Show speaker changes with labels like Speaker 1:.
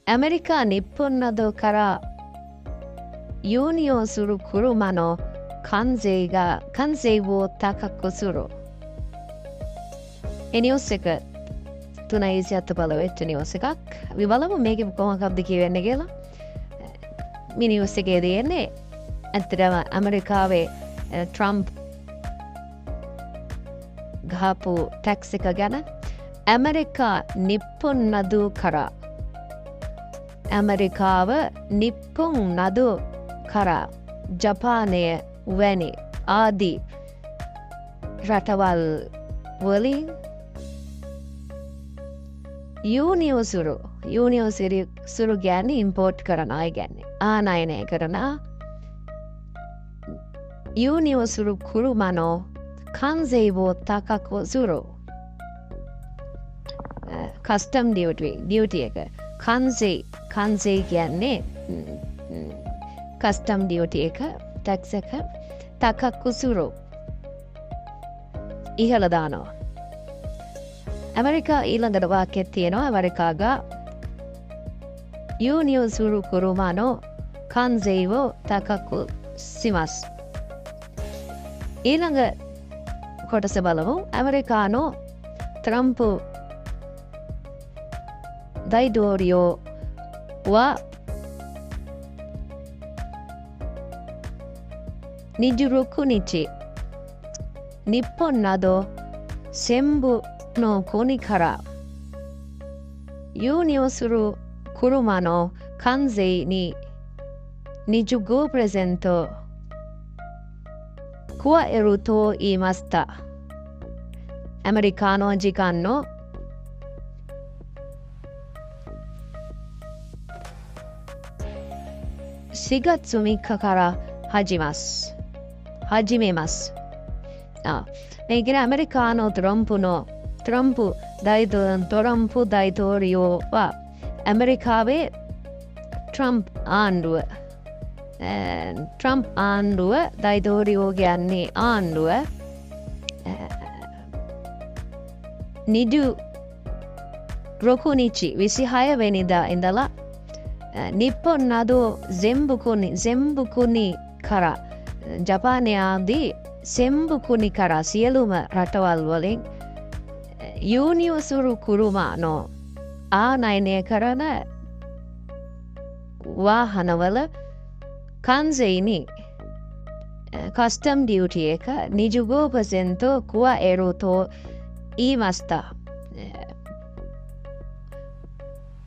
Speaker 1: アメリカ、日本などから輸入する車の関税を高くする。En osikka tunai sieltä paljon etteni osikak. Vi valamo mekin kohon kapti kiven negela. Mini osikka dienne. Että tämä Amerikaawe Trump gapu taxika gana. Amerika Nippon nadu kara. Amerikaawe Nippon nadu kara. Japane වැනි ආදී රටවල් වලින් යූනියෝ සුරු ගැන ඉම්පෝට් කරන අය ගැන්නේ ආනයනය කරන යූනියෝ සුරු කුරුමනෝ කන්සේවෝ තකකෝ සුරු කස්ටම් ඩියුටි එක කන්සේ කියන්නේ කස්ටම් ඩියුටි එක ටැක්ස් එක තකක්කු සුරු ඉහළ දානවා. ඇමරිකා ඊළඟට වාක්‍යයක් තියෙනවා. ඇමරිකාගා යූනියෝ සුරු කුරුමානෝ කන්සේවෝ තකක්කු සිමස්. ඊළඟ කොටස බලමු. ඇමරිකානෝ ට්‍රම්ප් දයිඩෝරියෝ වා 26日、日本など全部の国から輸入する車の関税に 25% 加えると言いました。アメリカの時間の4月3日から始めます。මේකෙන ඇමරිකානෝトランプ大統領はඇමරිකාවේ ට්‍රම්ප් ආණ්ඩුව大統領කියන්නේ ආණ්ඩුව 26日26වෙනිදා ඉඳලා 日本など全部国からジャパネආදී සෙම්බු කුණි කරා සියලුම රටවල් වලින් යූනියෝ සුරු කුරුමා නෝ ආනයනය කරන වාහනවල කන්සේනි කස්ටම් ඩියුටි එක 25% 加えると言いました。